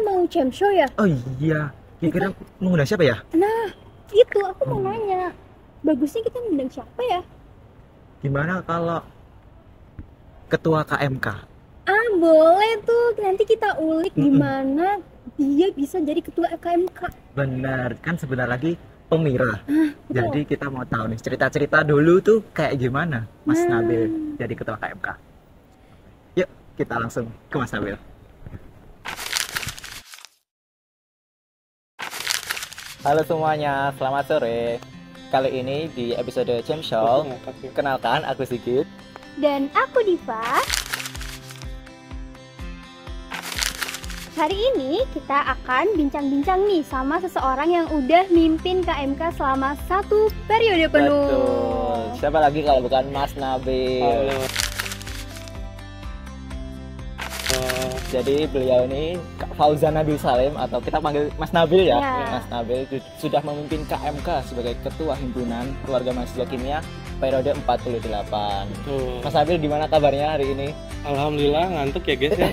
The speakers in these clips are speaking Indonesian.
mau jam show ya? Oh iya, kira-kira mengundang siapa ya? Nah, itu aku mau nanya. Bagusnya kita ngundang siapa ya? Gimana kalau ketua KMK? Ah, boleh tuh. Nanti kita ulik gimana dia bisa jadi ketua KMK. Benar, kan sebentar lagi pemira. Betul. Jadi kita mau tahu nih cerita-cerita dulu tuh kayak gimana Mas Nah. Nabil jadi ketua KMK. Yuk, kita langsung ke Mas Nabil. Halo semuanya, selamat sore. Kali ini di episode Jam Show, kenalkan aku Sigit. Dan aku Diva. Hari ini kita akan bincang-bincang nih sama seseorang yang udah mimpin KMK selama 1 periode penuh. Betul. Siapa lagi kalau bukan Mas Nabil? Halo. Jadi beliau ini Kak Fauzan Nabil Salim atau kita panggil Mas Nabil ya. Ya. Mas Nabil sudah memimpin KMK sebagai Ketua Himpunan Keluarga Mahasiswa Kimia periode 48. Mas Nabil gimana kabarnya hari ini? Alhamdulillah ngantuk ya guys ya.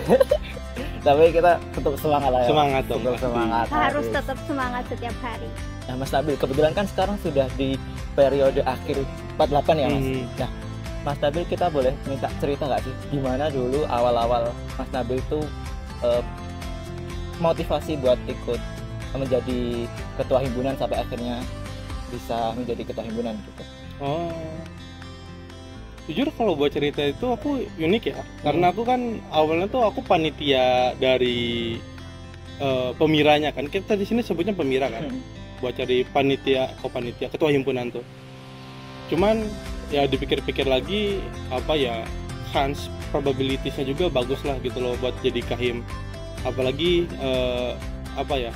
Tapi kita tetap semangat lah ya. Semangat dong, Tetap pasti. semangat. Harus tetap semangat setiap hari. Nah Mas Nabil, kebetulan kan sekarang sudah di periode akhir 48 ya Mas. Nah Mas Nabil, kita boleh minta cerita nggak sih gimana dulu awal-awal Mas Nabil tuh motivasi buat ikut menjadi ketua himpunan sampai akhirnya bisa menjadi ketua himpunan gitu. Oh. Jujur kalau buat cerita itu aku unik ya. Karena aku kan awalnya tuh aku panitia dari pemiranya kan. Kita di sini sebutnya pemira kan. Buat cari panitia ketua himpunan tuh. Cuman ya dipikir-pikir lagi apa ya, chance probabilitiesnya juga bagus lah gitu loh buat jadi kahim. Apalagi apa ya,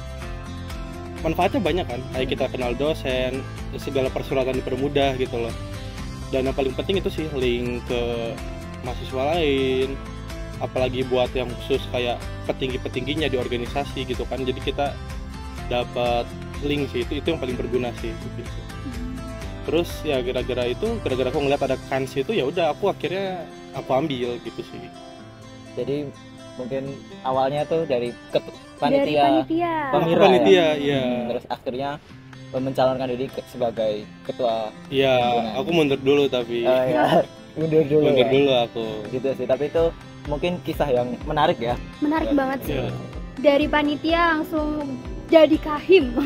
manfaatnya banyak kan, kayak kita kenal dosen, segala persyaratan dipermudah gitu loh. Dan yang paling penting itu sih link ke mahasiswa lain, apalagi buat yang khusus kayak petinggi-petingginya di organisasi gitu kan. Jadi kita dapat link sih, itu yang paling berguna sih gitu. Terus ya gara-gara aku ngeliat ada kans itu, ya udah aku akhirnya aku ambil gitu sih. Jadi mungkin awalnya tuh dari Dari panitia panitia. pemira Panitia, ya. iya. Terus akhirnya mencalonkan diri sebagai ketua. Iya, Himpunan. aku mundur dulu tapi Ya, mundur dulu. mundur Ya. dulu aku. Gitu sih, tapi itu mungkin kisah yang menarik ya. Menarik banget sih. Iya. Dari panitia langsung jadi kahim.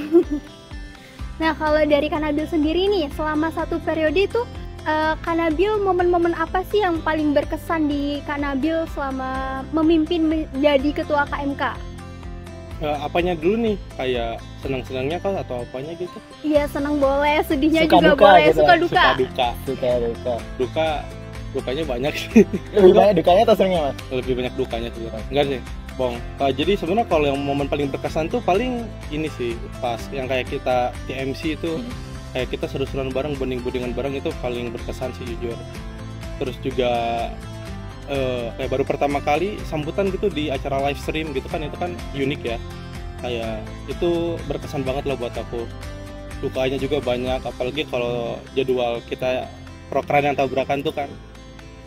Nah, kalau dari Kanabil sendiri nih, selama 1 periode itu Kanabil momen-momen apa sih yang paling berkesan di Kanabil selama memimpin menjadi ketua KMK? Apanya dulu nih, kayak senang-senangnya kah atau apanya gitu? Iya, senang boleh, sedihnya Suka juga duka boleh, gitu. suka duka. Duka. Dukanya banyak sih. Lebih banyak dukanya atau senangnya Mas? Lebih banyak dukanya sih. Enggak sih, bohong. Jadi sebenarnya kalau yang momen paling berkesan tuh paling ini sih, pas yang kayak kita TMC itu, kayak kita seru-seruan bareng, bonding-bondingan bareng, itu paling berkesan sih jujur. Terus juga kayak baru pertama kali sambutan gitu di acara live stream gitu kan, itu kan unik ya. Kayak itu berkesan banget lah buat aku. Dukanya juga banyak, apalagi kalau jadwal kita prokeran yang tabrakan tuh kan.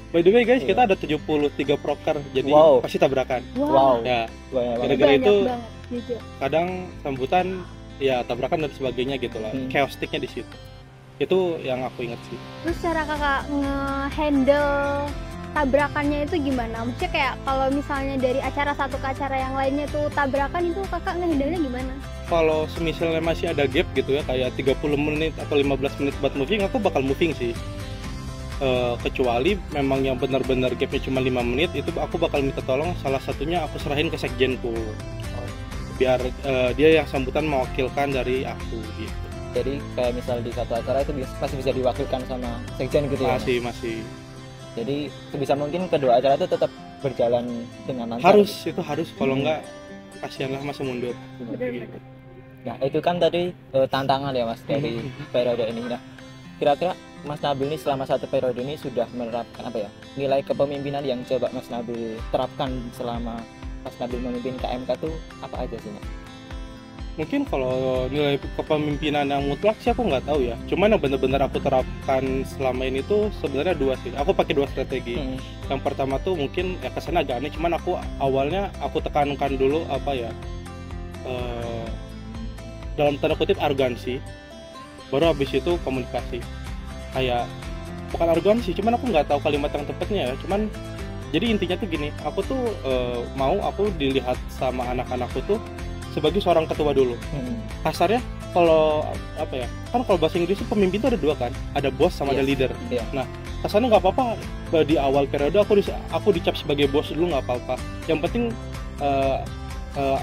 By the way guys, kita ada 73 proker, jadi Wow. pasti tabrakan. Wow. Ya, Banyak banget. gara-gara Banyak itu banget, jujur. kadang sambutan ya tabrakan dan sebagainya gitu lah. Chaoticnya di situ. Itu yang aku ingat sih. Terus cara kakak nge-handle tabrakannya itu gimana? Maksudnya kayak kalau misalnya dari acara satu ke acara yang lainnya tuh tabrakan, itu kakak nge-handle-nya gimana? Kalau semisalnya masih ada gap gitu ya, kayak 30 menit atau 15 menit buat moving, aku bakal moving sih. Kecuali memang yang benar-benar gapnya cuma 5 menit, itu aku bakal minta tolong, salah satunya aku serahin ke sekjenku. Biar dia yang sambutan mewakilkan dari aku gitu. Jadi kayak misal di satu acara itu pasti bisa diwakilkan sama sekjen gitu ya. Masih. Jadi sebisa mungkin kedua acara itu tetap berjalan dengan lancar. Itu harus, kalau enggak kasihanlah masa mundur. Bener-bener. Gitu. Nah itu kan tadi tantangan ya Mas dari periode ini. Nah kira-kira Mas Nabil ini selama 1 periode ini sudah menerapkan apa ya, nilai kepemimpinan yang coba Mas Nabil terapkan selama Mas Nabil memimpin KMK tuh apa aja sih Mas? Mungkin kalau nilai kepemimpinan yang mutlak sih aku nggak tahu ya. Cuman yang benar-benar aku terapkan selama ini tuh sebenarnya 2 sih. Aku pakai 2 strategi. Yang pertama tuh mungkin ya kesannya agak aneh, cuman aku awalnya aku tekankan dulu apa ya, dalam tanda kutip arogansi, baru habis itu komunikasi. Kayak bukan arogansi, cuman aku nggak tahu kalimat yang tepatnya ya. Cuman jadi intinya tuh gini, aku tuh mau aku dilihat sama anak-anakku tuh sebagai seorang ketua dulu. Kasarnya kalau apa ya, kan kalau bahasa Inggris itu pemimpin itu ada dua kan, ada bos sama ada leader. Nah kasarnya nggak apa-apa di awal periode aku dicap sebagai bos dulu, nggak apa-apa. Yang penting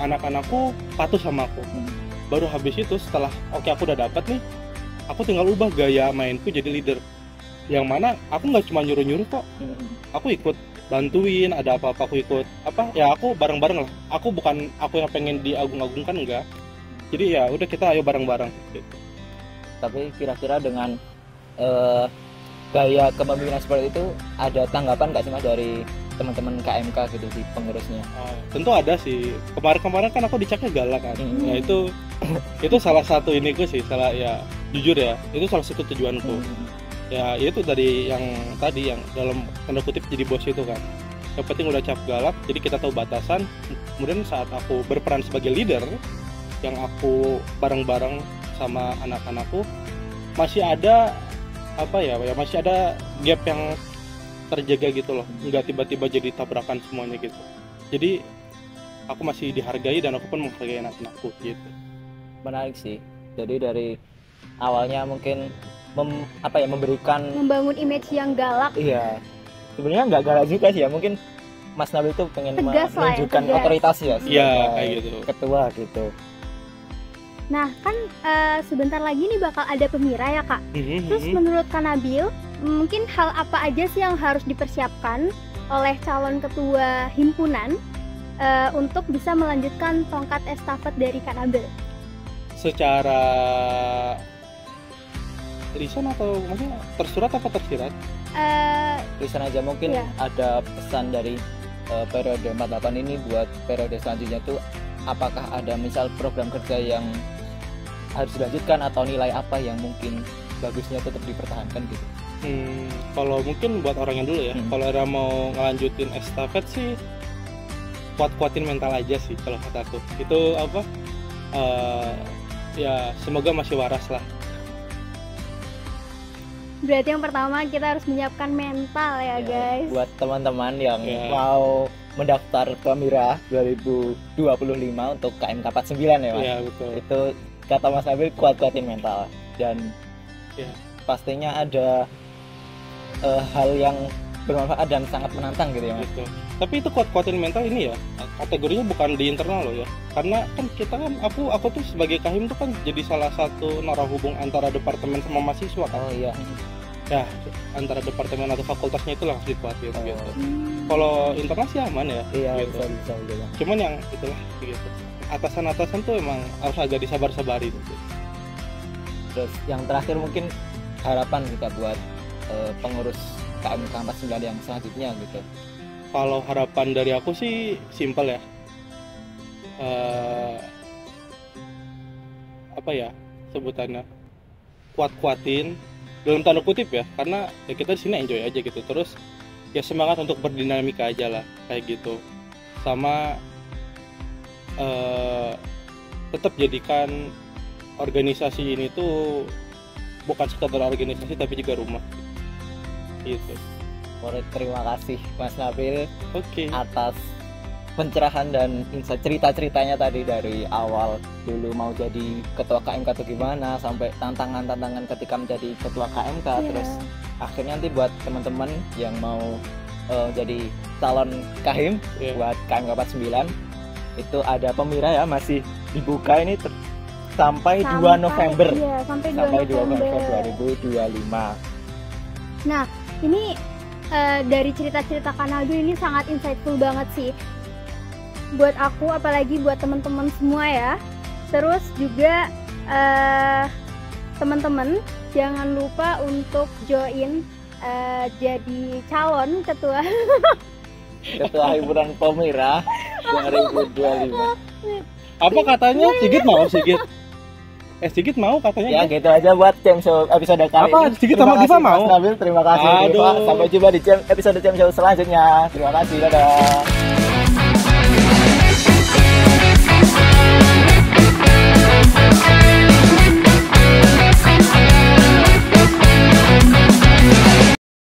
anak-anakku patuh sama aku. Baru habis itu setelah oke aku udah dapat nih, aku tinggal ubah gaya mainku jadi leader. Yang mana aku nggak cuma nyuruh-nyuruh kok, aku ikut bantuin, ada apa-apa aku ikut apa ya, aku bareng-bareng lah. Aku bukan aku yang pengen diagung-agungkan, enggak. Jadi ya udah kita ayo bareng-bareng gitu. Tapi kira-kira dengan gaya kepemimpinan seperti itu ada tanggapan nggak sih Mas dari teman-teman KMK gitu di pengurusnya? Tentu ada sih. Kemarin-kemarin kan aku dicapnya galak kan. Ya itu salah satu iniku sih, salah ya, jujur ya, itu salah satu tujuanku. Ya itu dari yang tadi yang dalam tanda kutip jadi bos itu kan. Yang penting udah cap galak, jadi kita tahu batasan. Kemudian saat aku berperan sebagai leader, yang aku bareng-bareng sama anak-anakku, masih ada apa ya, masih ada gap yang terjaga gitu loh, nggak tiba-tiba jadi tabrakan semuanya gitu. Jadi aku masih dihargai dan aku pun menghargai anak-anakku gitu. Menarik sih. Jadi dari awalnya mungkin membangun image yang galak. Iya, sebenarnya nggak galak juga sih ya, mungkin Mas Nabil tuh pengen tegas menunjukkan ya, otoritas ya, kayak gitu, ketua gitu. Nah kan sebentar lagi nih bakal ada pemira ya Kak. Terus menurut Kak Nabil, mungkin hal apa aja sih yang harus dipersiapkan oleh calon ketua himpunan untuk bisa melanjutkan tongkat estafet dari Kak Nabil? Secara lisan atau maksudnya tersurat apa tersirat? Lisan aja mungkin iya. Ada pesan dari periode 48 ini buat periode selanjutnya tuh, apakah ada misal program kerja yang harus dilanjutkan atau nilai apa yang mungkin bagusnya tetap dipertahankan gitu? Kalau mungkin buat orang yang dulu ya, kalau orang mau ngelanjutin estafet sih kuat-kuatin mental aja sih kalau kataku. Itu apa? Ya semoga masih waras lah. Berarti yang pertama kita harus menyiapkan mental ya guys. Buat teman-teman yang mau mendaftar Pemira 2025 untuk KMK 49 ya Mas. Iya betul. Itu kata Mas Nabil, kuat-kuatin mental dan pastinya ada hal yang bermanfaat dan sangat menantang gitu ya Mas. Betul. Tapi itu kuat-kuatin mental ini ya kategorinya bukan di internal loh ya, karena kan kita kan aku tuh sebagai kahim tuh kan jadi salah satu narahubung antara departemen sama mahasiswa kan. Oh iya. Ya antara departemen atau fakultasnya itu langsung dikuatin gitu. Kalau internal sih aman ya. Iya gitu. bisa. Cuman yang itulah gitu. Atasan-atasan tuh emang harus agak disabar-sabarin gitu. Terus yang terakhir mungkin harapan kita buat pengurus KMK 49 yang selanjutnya gitu. Kalau harapan dari aku sih simpel ya, apa ya sebutannya, kuat-kuatin dalam tanda kutip ya, karena ya kita di sini enjoy aja gitu. Terus ya semangat untuk berdinamika aja lah kayak gitu. Sama tetap jadikan organisasi ini tuh bukan sekedar organisasi tapi juga rumah gitu. Terima kasih Mas Nabil atas pencerahan dan cerita-ceritanya tadi, dari awal dulu mau jadi ketua KMK atau gimana sampai tantangan-tantangan ketika menjadi ketua KMK. Terus akhirnya nanti buat teman-teman yang mau jadi calon kahim buat KMK 49 itu ada Pemira ya, masih dibuka ini sampai 2 November. Iya, sampai 2 November 2025. Nah ini dari cerita-cerita Kak Nabil ini sangat insightful banget sih buat aku, apalagi buat teman-teman semua ya. Terus juga teman-teman jangan lupa untuk join jadi calon ketua himpunan Pemira 2025. Apa katanya? Sigit mau Sigit mau katanya. Ya gitu aja buat Cem Show episode kali ini. Apa? Sigit sama Diva mau? Mas Nabil, terima kasih Diva. Sampai jumpa di episode Cem Show selanjutnya. Terima kasih, dadah.